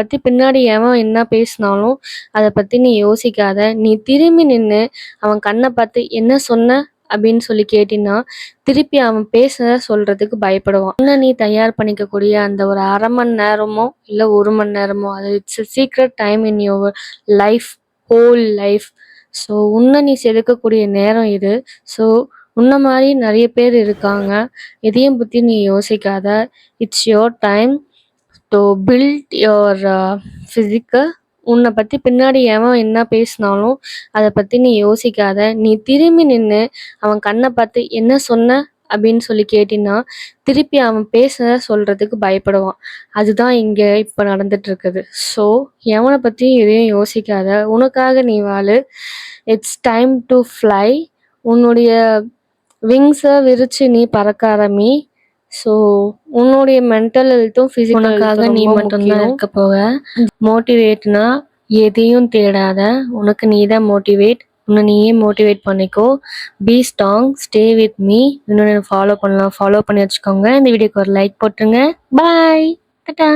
பத்தி பின்னாடி எவன் என்ன பேசினாலும் அதை பத்தி நீ யோசிக்காத. நீ திரும்பி நின்று அவன் கண்ணை பார்த்து என்ன சொன்ன அப்படின்னு சொல்லி கேட்டினா திருப்பி அவன் பேச சொல்றதுக்கு பயப்படுவான். உன்னை நீ தயார் பண்ணிக்கக்கூடிய அந்த ஒரு 1/2 மணி நேரமோ இல்லை 1 மணி நேரமோ அது it's secret time in your life, whole life. So உன்னை நீ செதுக்கக்கூடிய நேரம் இது. ஸோ உன்ன மாதிரி நிறைய பேர் இருக்காங்க. எதையும் பற்றி நீ யோசிக்காத. It's your time to build your physical. உன்னை பற்றி பின்னாடி எவன் என்ன பேசினாலும் அதை பற்றி நீ யோசிக்காத. நீ திரும்பி நின்று அவன் கண்ணை பார்த்து என்ன சொன்ன அப்படின்னு சொல்லி கேட்டினா திருப்பி அவன் பேச சொல்கிறதுக்கு பயப்படுவான். அதுதான் இங்கே இப்போ நடந்துட்டு இருக்குது. ஸோ எவனை பற்றியும் எதையும் யோசிக்காத. உனக்காக நீ வாழு. It's time to fly. உன்னுடைய விங்ஸை விரிச்சு நீ பறக்க ஆரம்பி. ஸோ உன்னுடைய மென்டல் ஹெல்த்தும் ஃபிசிக்கல் உனக்காக நீ மட்டும்தான் இருக்க போக. மோட்டிவேட்னா எதையும் தேடாத. உனக்கு நீ தான் மோட்டிவேட். உன்னை நீயே மோட்டிவேட் பண்ணிக்கோ. Be strong, stay with me. இன்னொன்று ஃபாலோ பண்ணலாம், ஃபாலோ பண்ணி வச்சுக்கோங்க. இந்த வீடியோக்கு ஒரு லைக் போட்டுருங்க. பாய், டாடா.